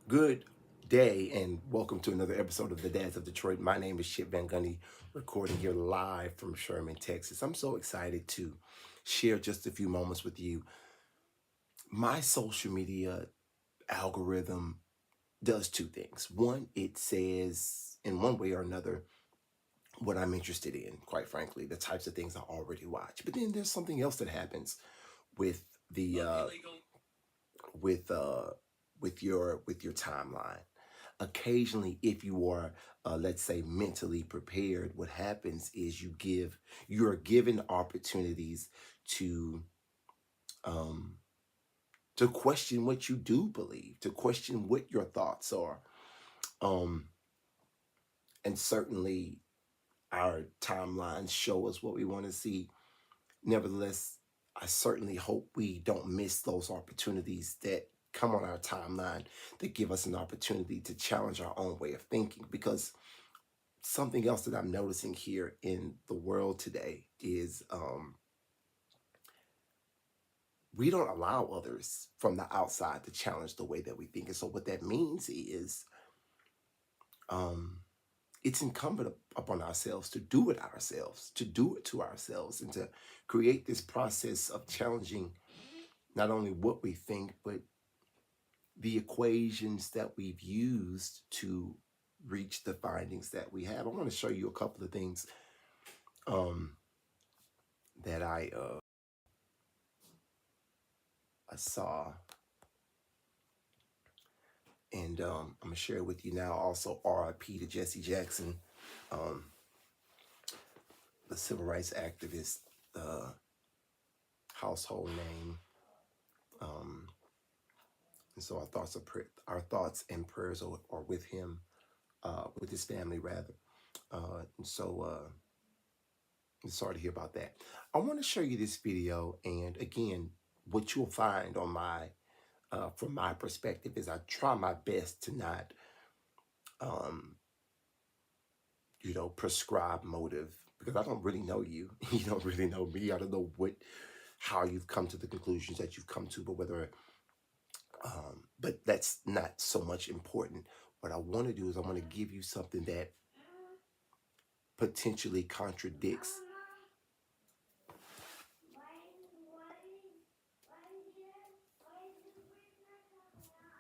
Good day and welcome to another episode of the Dads of Detroit. My name is Chip Van Gundy, recording here live from Sherman, Texas. I'm so excited to share just a few moments with you. My social media algorithm does two things. One, it says in one way or another what I'm interested in, quite frankly, the types of things I already watch. But then there's something else that happens with the with uh with your timeline. Occasionally, if you are let's say mentally prepared, what happens is you're given opportunities to um to question what you do believe, to question what your thoughts are. um and certainly our timelines show us what we want to see. Nevertheless, I certainly hope we don't miss those opportunities that come on our timeline that give us an opportunity to challenge our own way of thinking. Because something else that I'm noticing here in the world today is we don't allow others from the outside to challenge the way that we think. And so, what that means is um, it's incumbent upon ourselves to do it ourselves, to do it to ourselves, and to create this process of challenging not only what we think, but the equations that we've used to reach the findings that we have. I want to show you a couple of things um, that I saw, and I'm gonna share it with you now. Also, R.I.P. to Jesse Jackson, um, the civil rights activist, household name. Um, and so our thoughts and prayers are with him, with his family rather. And so I'm sorry to hear about that. I want to show you this video, and again, what you'll find on from my perspective, is I try my best to not, um, prescribe motive, because I don't really know you. You don't really know me. I don't know how you've come to the conclusions that you've come to, but that's not so much important. What I want to do is I want to give you something that potentially contradicts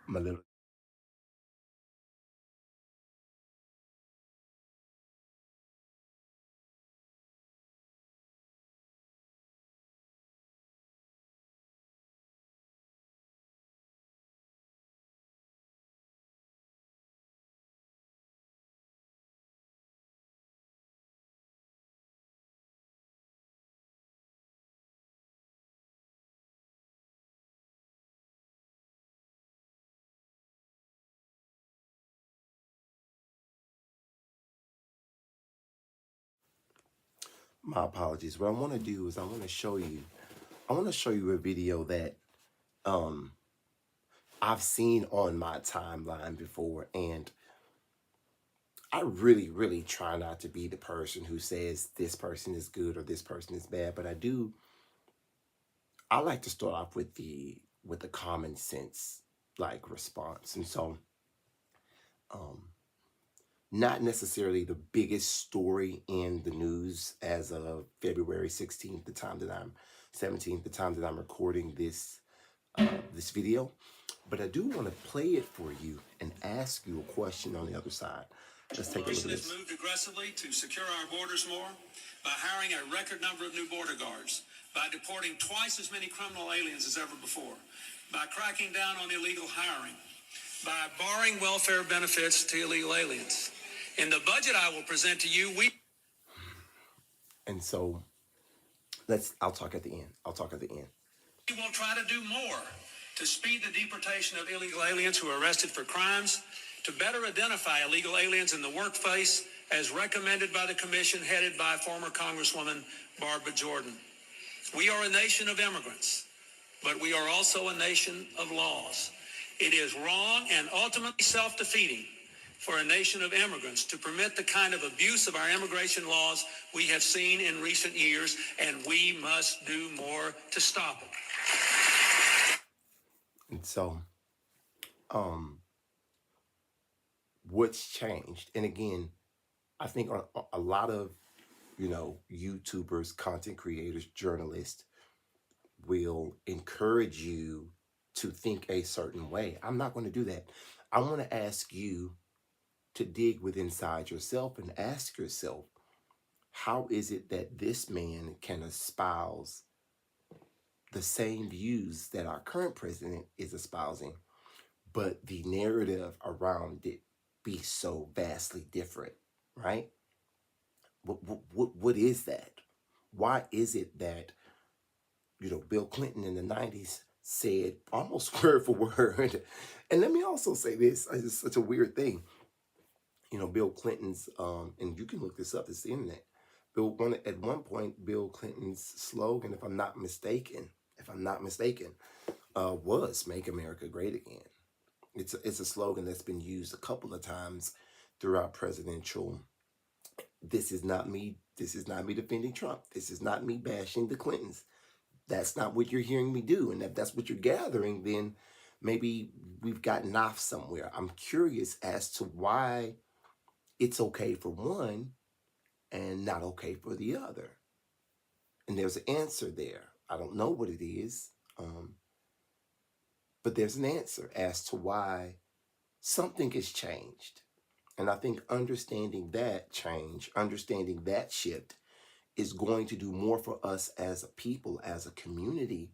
my little. My apologies. What I want to do is I want to show you a video that um, I've seen on my timeline before, and I really, really try not to be the person who says this person is good or this person is bad, but I like to start off with the common sense like response. And so um not necessarily the biggest story in the news as of February 16th, the time that I'm 17th, the time that I'm recording this video, but I do want to play it for you and ask you a question on the other side. Let's take a look at this. Has moved aggressively to secure our borders more by hiring a record number of new border guards, by deporting twice as many criminal aliens as ever before, by cracking down on illegal hiring, by barring welfare benefits to illegal aliens. In the budget I will present to you, And so I'll talk at the end. I'll talk at the end. We will try to do more to speed the deportation of illegal aliens who are arrested for crimes, to better identify illegal aliens in the workplace as recommended by the commission headed by former Congresswoman Barbara Jordan. We are a nation of immigrants, but we are also a nation of laws. It is wrong and ultimately self-defeating for a nation of immigrants to permit the kind of abuse of our immigration laws we have seen in recent years, and we must do more to stop it. And so, um, what's changed. And again, I think a lot of, YouTubers, content creators, journalists will encourage you to think a certain way. I'm not going to do that. I want to ask you to dig within inside yourself and ask yourself, how is it that this man can espouse the same views that our current president is espousing, but the narrative around it be so vastly different, right? What is that? Why is it that, Bill Clinton in the 90s said almost word for word? And let me also say this, it's such a weird thing. Bill Clinton's, and you can look this up, it's the internet. At one point, Bill Clinton's slogan, if I'm not mistaken, was "Make America Great Again." It's a slogan that's been used a couple of times throughout presidential. This is not me. This is not me defending Trump. This is not me bashing the Clintons. That's not what you're hearing me do. And if that's what you're gathering, then maybe we've gotten off somewhere. I'm curious as to why it's okay for one and not okay for the other. And there's an answer there. I don't know what it is, but there's an answer as to why something has changed. And I think understanding that change, understanding that shift is going to do more for us as a people, as a community,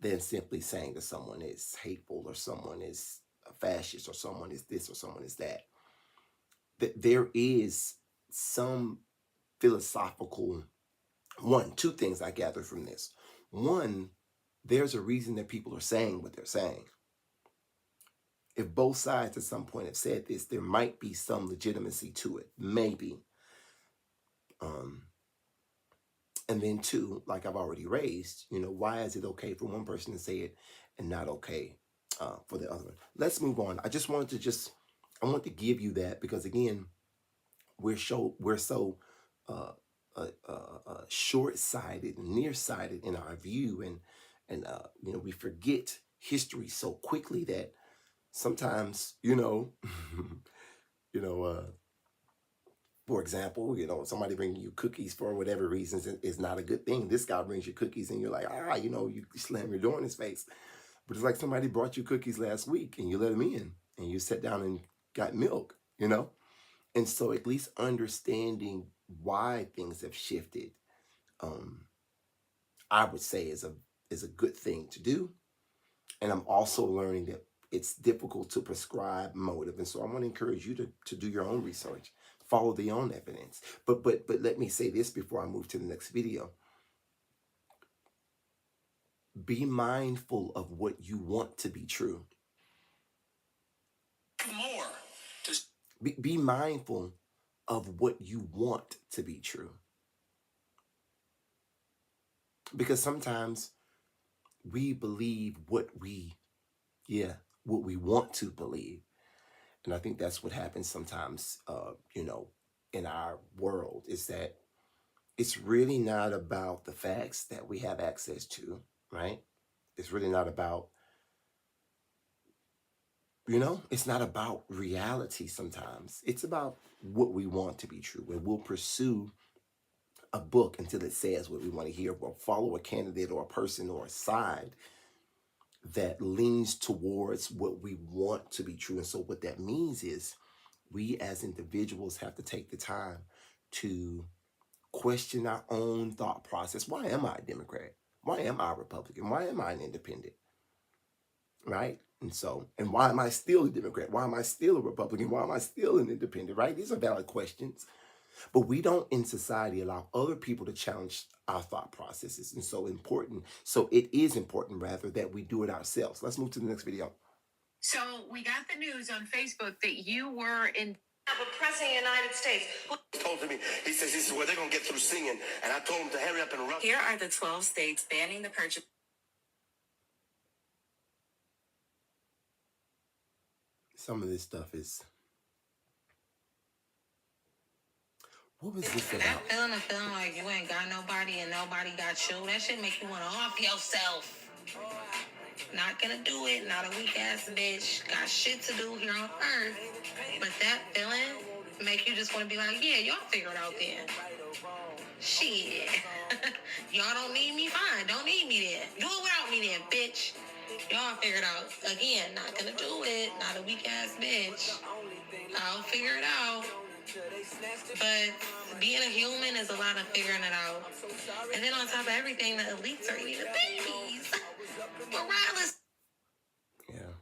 than simply saying that someone is hateful or someone is a fascist or someone is this or someone is that. That there is some philosophical, two things I gather from this. One, there's a reason that people are saying what they're saying. If both sides at some point have said this, there might be some legitimacy to it, maybe. And then two, like I've already raised, why is it okay for one person to say it and not okay for the other one? Let's move on. I want to give you that because again, we're so short-sighted and nearsighted in our view, and we forget history so quickly that sometimes for example, somebody bringing you cookies for whatever reasons is not a good thing. This guy brings you cookies and you're like, you slam your door in his face. But it's like somebody brought you cookies last week and you let him in and you sat down and got milk. And so at least understanding why things have shifted, I would say is a good thing to do. And I'm also learning that it's difficult to prescribe motive. And so I want to encourage you to do your own research, follow the own evidence. But let me say this before I move to the next video. Be mindful of what you want to be true. More. Be mindful of what you want to be true. Because sometimes we believe what we want to believe. And I think that's what happens sometimes, in our world, is that it's really not about the facts that we have access to, right? It's really not about, it's not about reality sometimes. It's about what we want to be true. And we'll pursue a book until it says what we want to hear. We'll follow a candidate or a person or a side that leans towards what we want to be true. And so what that means is we as individuals have to take the time to question our own thought process. Why am I a Democrat? Why am I a Republican? Why am I an independent? Right? And why am I still a Democrat? Why am I still a Republican? Why am I still an independent? Right? These are valid questions. But we don't in society allow other people to challenge our thought processes. And so it is important rather that we do it ourselves. Let's move to the next video. So we got the news on Facebook that you were in. But President of the United States told to me, he says, this is where they're going to get through singing. And I told him to hurry up and run. Here are the 12 states banning the purchase. Some of this stuff is... What was this about? That feeling like you ain't got nobody and nobody got you. That shit make you want to off yourself. Not gonna do it. Not a weak ass bitch. Got shit to do here on earth. But that feeling make you just want to be like, yeah, y'all figure it out then. Shit. Y'all don't need me, fine. Don't need me then. Do it without me then, bitch. Y'all figure it out. Again, not gonna do it. Not a weak ass bitch. I'll figure it out. But being a human is a lot of figuring it out. And then on top of everything, the elites are eating the babies. Morales. Yeah.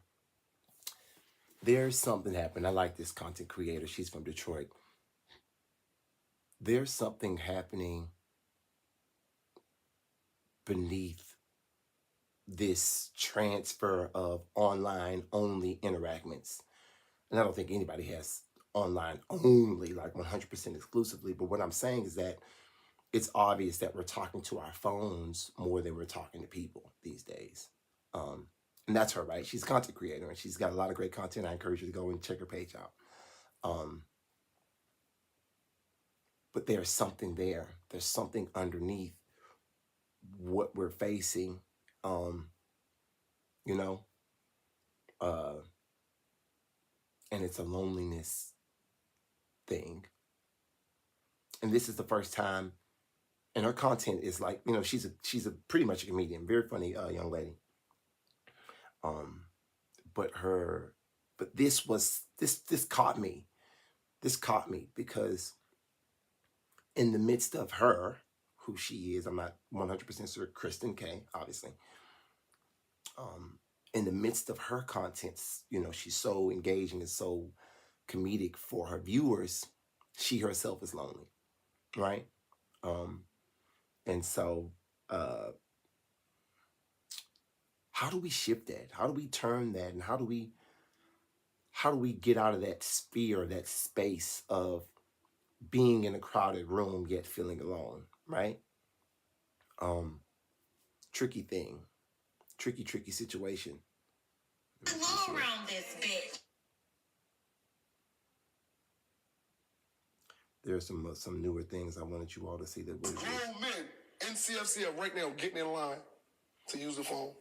There's something happened. I like this content creator. She's from Detroit. There's something happening beneath this transfer of online only interactions. And I don't think anybody has online only, like 100% exclusively. But what I'm saying is that it's obvious that we're talking to our phones more than we're talking to people these days. And that's her, right? She's a content creator and she's got a lot of great content. I encourage you to go and check her page out. But there's something there. There's something underneath what we're facing, you know, and it's a loneliness thing. And this is the first time, and her content is like, you know, she's a pretty much a comedian, very funny young lady. But this caught me. This caught me because in the midst of her, who she is, I'm not 100% sure, Kristen K, obviously. In the midst of her contents, you know, she's so engaging and so comedic for her viewers. She herself is lonely, right? And so, how do we shift that? How do we turn that? And how do we get out of that sphere, that space of being in a crowded room yet feeling alone, right? Tricky thing, tricky situation. Go around this bitch. There's some newer things I wanted you all to see. That was Grown men in CFCF right now getting in line to use the phone.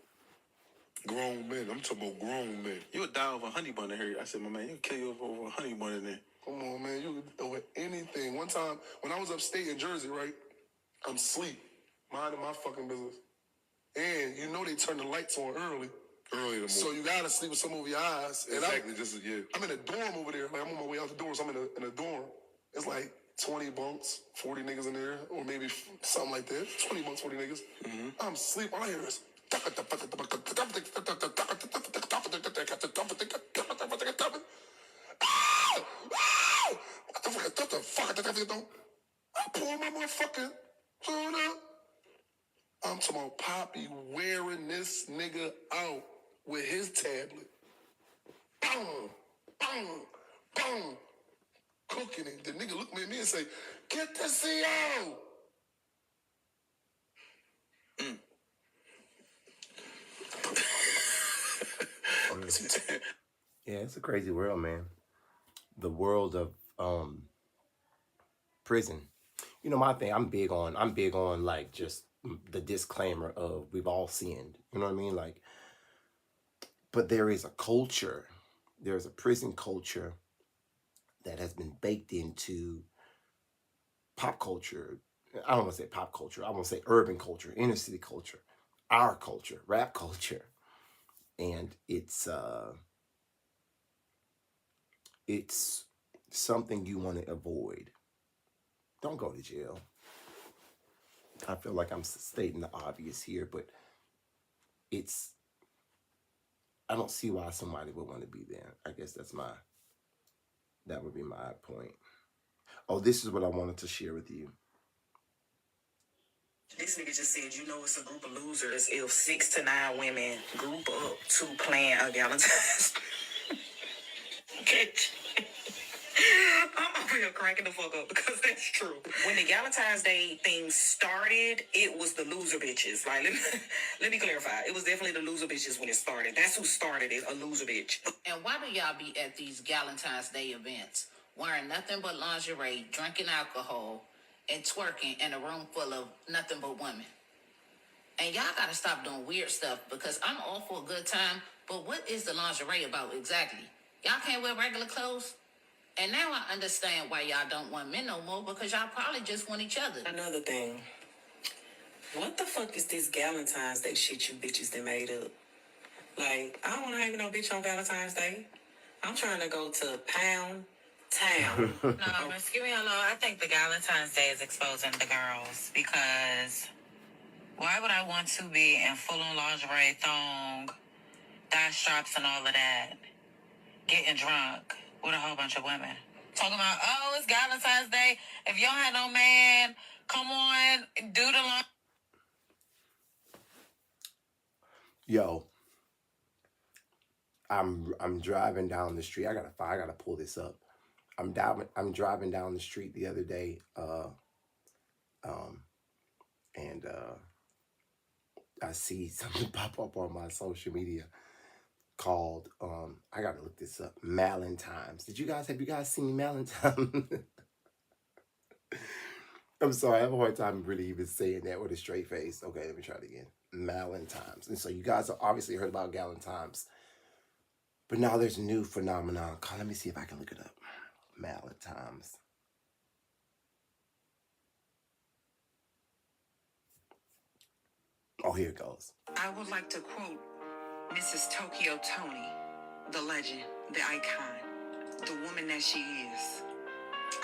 Grown men. I'm talking about grown men. You would die over a honey bun in here. I said, my man, you kill you over a honey bun in there. Come on, man. You could do anything. One time, when I was upstate in Jersey, right? I'm asleep, minding my fucking business. And you know they turn the lights on early. Early in the morning. So you gotta sleep with some over your eyes. Exactly, I'm in a dorm over there. Like, I'm on my way out the door, so I'm in a dorm. It's like 20 bunks, 40 niggas in there, or maybe something like that. 20 bunks, 40 niggas. Mm-hmm. I'm asleep. I hear this. What the fuck? I pull my motherfucking phone out. I'm talking about Poppy wearing this nigga out with his tablet. Boom, boom, boom. Cooking it. The nigga looked at me and say, "Get the CO." Yeah, it's a crazy world, man. The world of prison. You know, my thing, I'm big on like just the disclaimer of we've all sinned. You know what I mean? Like, but there is a culture, there's a prison culture that has been baked into pop culture. I don't want to say pop culture. I want to say urban culture, inner city culture, our culture, rap culture. And it's something you want to avoid. Don't go to jail. I feel like I'm stating the obvious here, but I don't see why somebody would want to be there. I guess that would be my point. Oh, this is what I wanted to share with you. This nigga just said, you know, it's a group of losers if 6 to 9 women group up to plan a Valentine's. I'm over here cracking the fuck up because that's true. When the Valentine's Day thing started, it was the loser bitches. Like, let me clarify. It was definitely the loser bitches when it started. That's who started it, a loser bitch. And why do y'all be at these Valentine's Day events wearing nothing but lingerie, drinking alcohol, and twerking in a room full of nothing but women? And y'all gotta stop doing weird stuff because I'm all for a good time, but what is the lingerie about exactly? Y'all can't wear regular clothes? And now I understand why y'all don't want men no more because y'all probably just want each other. Another thing, what the fuck is this Valentine's Day shit you bitches that made up? Like, I don't want to hang with no bitch on Valentine's Day. I'm trying to go to Pound Town. No, but excuse me, hello. I think the Valentine's Day is exposing the girls because why would I want to be in full-on lingerie, thong, thigh straps, and all of that, getting drunk with a whole bunch of women? Talking about, oh, it's Valentine's Day. If you don't have no man, come on, do the line. Yo, I'm driving down the street. I gotta pull this up. I'm driving down the street the other day, and I see something pop up on my social media called I gotta look this up. Malentimes. Have you guys seen Malentimes? I'm sorry, I have a hard time really even saying that with a straight face. Okay, let me try it again. Malentimes. And so you guys have obviously heard about Galentimes. But now there's a new phenomenon. Let me see if I can look it up. Malentimes. Oh, here it goes. I would like to quote Mrs. Tokyo Tony, the legend, the icon, the woman that she is.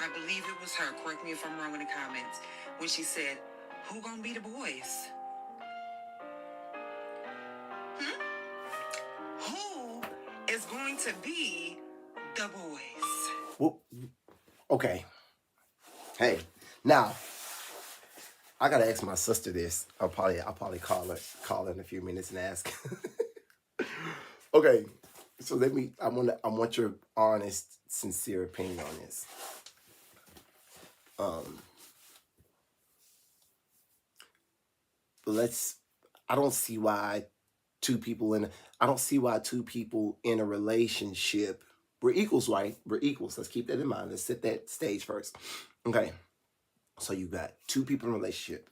I believe it was her, correct me if I'm wrong in the comments, when she said, who gonna be the boys? Who is going to be the boys? Well, okay. Hey, now I gotta ask my sister this. I'll probably call her in a few minutes and ask. Okay, so I want your honest, sincere opinion on this. I don't see why two people in a relationship, we're equals, right? We're equals. Let's keep that in mind. Let's set that stage first. Okay. So you got two people in a relationship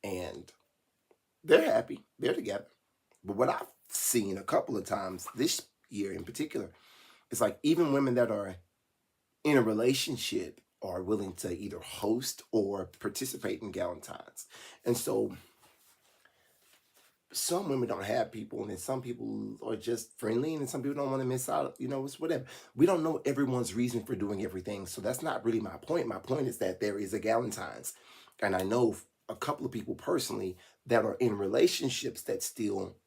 and they're happy. They're together. But what I've seen a couple of times this year in particular, it's like even women that are in a relationship are willing to either host or participate in Galentine's. And so some women don't have people, and then some people are just friendly, and then some people don't want to miss out. It's whatever. We don't know everyone's reason for doing everything, so that's not really my point. My point is that there is a Galentine's, and I know a couple of people personally that are in relationships that still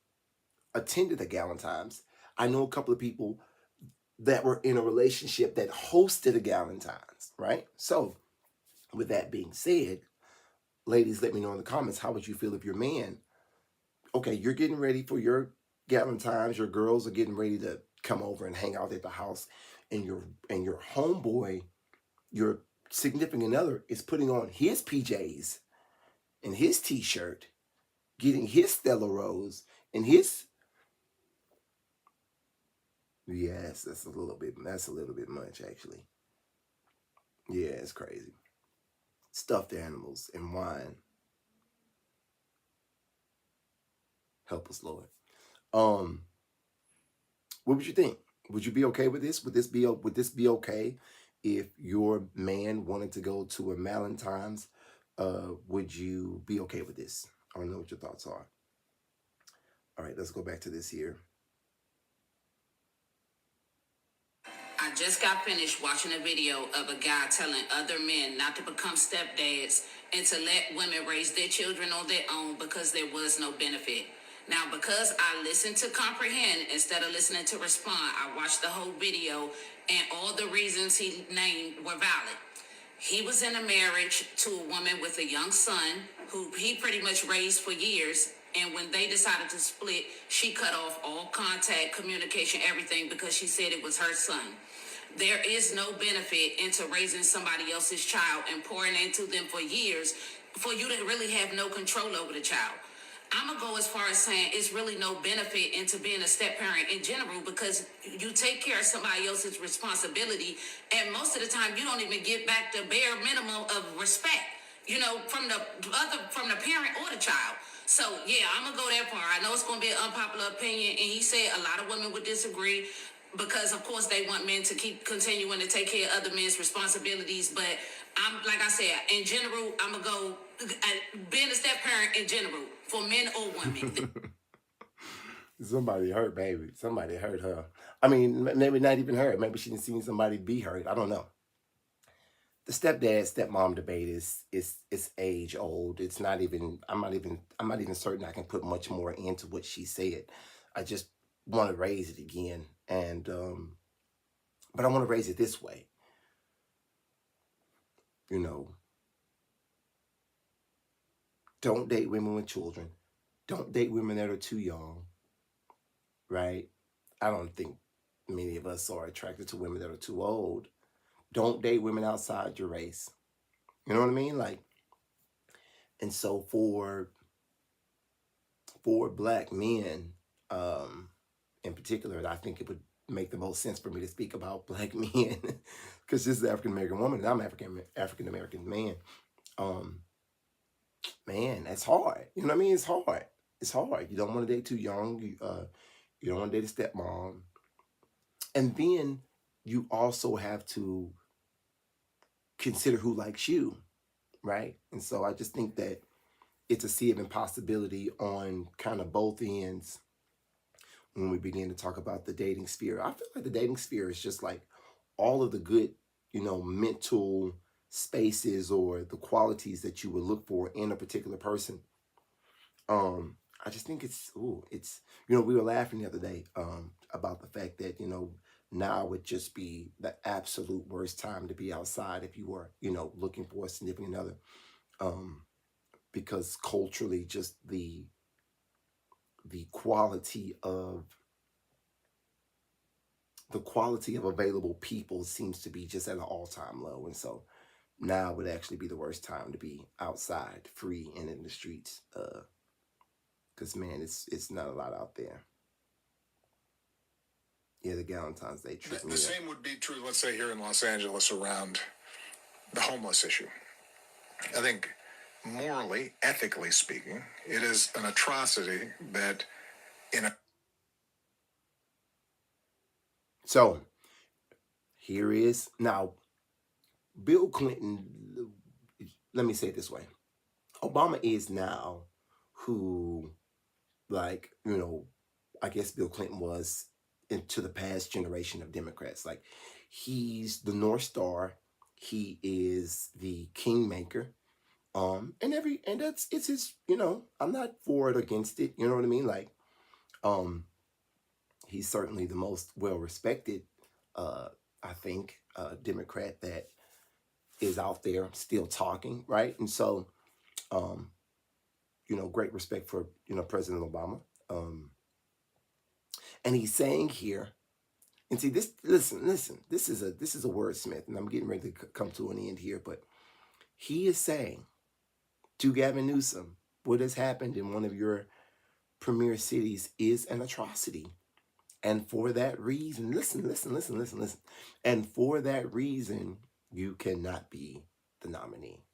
attended the Galentine's. I know a couple of people that were in a relationship that hosted a Galentine's, right? So, with that being said, ladies, let me know in the comments, how would you feel if your man, okay, you're getting ready for your Galentine's, your girls are getting ready to come over and hang out at the house, and your homeboy, your significant other, is putting on his PJs and his t-shirt, getting his Stella Rose and his, yes, that's a little bit much, actually. Yeah, it's crazy. Stuffed animals and wine. Help us, Lord. What would you think? Would you be okay with this? Would this be okay if your man wanted to go to a Valentine's? Would you be okay with this? I don't know what your thoughts are. All right, let's go back to this here. I just got finished watching a video of a guy telling other men not to become stepdads and to let women raise their children on their own because there was no benefit. Now, because I listened to comprehend instead of listening to respond, I watched the whole video and all the reasons he named were valid. He was in a marriage to a woman with a young son who he pretty much raised for years. And when they decided to split, she cut off all contact, communication, everything because she said it was her son. There is no benefit into raising somebody else's child and pouring into them for years for you to really have no control over the child. I'm going to go as far as saying it's really no benefit into being a step parent in general because you take care of somebody else's responsibility, and most of the time you don't even get back the bare minimum of respect, from the parent or the child. So yeah, I'm gonna go that far. I know it's gonna be an unpopular opinion, and he said a lot of women would disagree because, of course, they want men to keep continuing to take care of other men's responsibilities. But I'm like I said, in general, I'm gonna go being a step parent in general for men or women. Somebody hurt, baby. Somebody hurt her. I mean, maybe not even her. Maybe she didn't see somebody be hurt. I don't know. The stepdad stepmom debate is age old. It's not even. I'm not even certain I can put much more into what she said. I just want to raise it again, and but I want to raise it this way. You know, don't date women with children. Don't date women that are too young. Right? I don't think many of us are attracted to women that are too old. Don't date women outside your race. You know what I mean? Like, and so for black men, in particular, I think it would make the most sense for me to speak about black men, because this is an African American woman and I'm African American man. Man, that's hard. You know what I mean? It's hard. It's hard. You don't want to date too young. You don't want to date a stepmom, and then you also have to consider who likes you, right? And so I just think that it's a sea of impossibility on kind of both ends when we begin to talk about the dating sphere. I feel like the dating sphere is just like all of the good, mental spaces or the qualities that you would look for in a particular person. I just think it's we were laughing the other day about the fact that, now would just be the absolute worst time to be outside if you were, looking for a significant other. Because culturally, just the quality of available people seems to be just at an all-time low. And so now would actually be the worst time to be outside, free and in the streets. Because man, it's not a lot out there. Yeah, the Valentine's Day trip. The same would be true, let's say, here in Los Angeles around the homeless issue. I think morally, ethically speaking, it is an atrocity that So here is now Bill Clinton. Let me say it this way. Obama is now who, like, I guess Bill Clinton was into the past generation of Democrats. Like, he's the North Star. He is the kingmaker. And it's his, I'm not for it or against it. You know what I mean? Like, he's certainly the most well-respected, I think, Democrat that is out there still talking, right? And so, great respect for, President Obama. And he's saying here, and see this, listen, this is a wordsmith, and I'm getting ready to come to an end here, but he is saying to Gavin Newsom, what has happened in one of your premier cities is an atrocity. And for that reason, listen. And for that reason, you cannot be the nominee.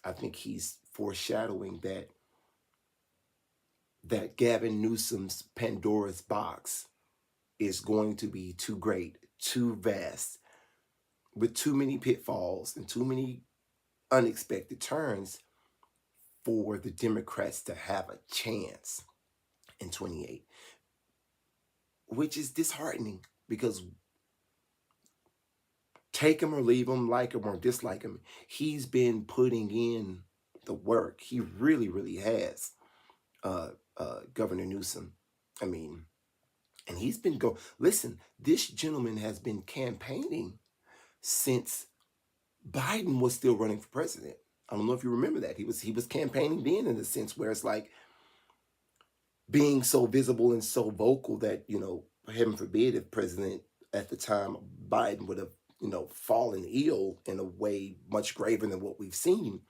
I think he's foreshadowing that Gavin Newsom's Pandora's box is going to be too great, too vast, with too many pitfalls and too many unexpected turns for the Democrats to have a chance in 28. Which is disheartening, because take him or leave him, like him or dislike him, he's been putting in the work. He really, really has, Governor Newsom. I mean, and he's been listen, this gentleman has been campaigning since Biden was still running for president. I don't know if you remember that. He was campaigning then, in the sense where it's like, being so visible and so vocal that, heaven forbid if President at the time Biden would have, fallen ill in a way much graver than what we've seen,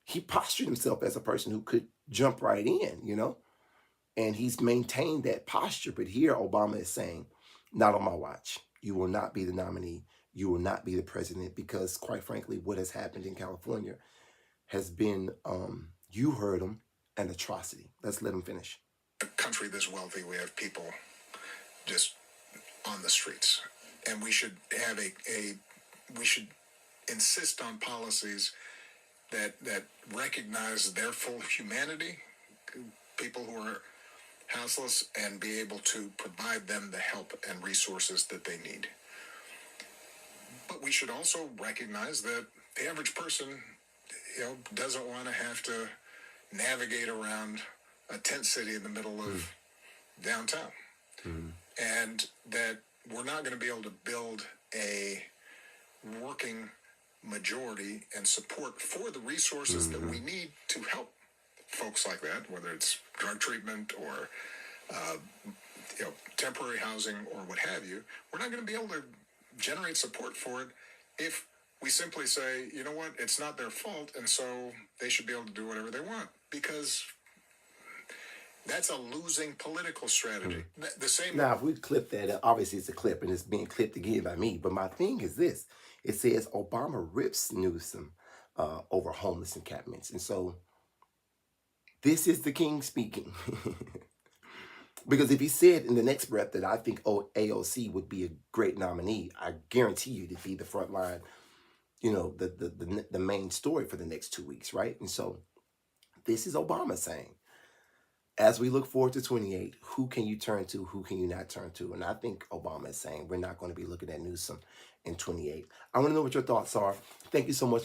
he postured himself as a person who could jump right in, and he's maintained that posture. But here Obama is saying, not on my watch. You will not be the nominee. You will not be the president, because quite frankly, what has happened in California has been, you heard him, an atrocity. Let's let him finish. A country this wealthy, we have people just on the streets, and we should have we should insist on policies that recognize their full humanity, people who are houseless, and be able to provide them the help and resources that they need. But we should also recognize that the average person, doesn't want to have to navigate around a tent city in the middle of downtown. And that we're not going to be able to build a working majority and support for the resources that we need to help folks like that, whether it's drug treatment or temporary housing or what have you. We're not going to be able to generate support for it if we simply say, you know what, it's not their fault, and so they should be able to do whatever they want, because that's a losing political strategy. The same. Now, if we clip that, obviously it's a clip and it's being clipped again by me. But my thing is this: it says Obama rips Newsom over homeless encampments, and so this is the king speaking. Because if he said in the next breath that I think AOC would be a great nominee, I guarantee you to be the front line, the main story for the next 2 weeks, right? And so this is Obama saying, as we look forward to 28, who can you turn to? Who can you not turn to? And I think Obama is saying we're not going to be looking at Newsom in 28. I want to know what your thoughts are. Thank you so much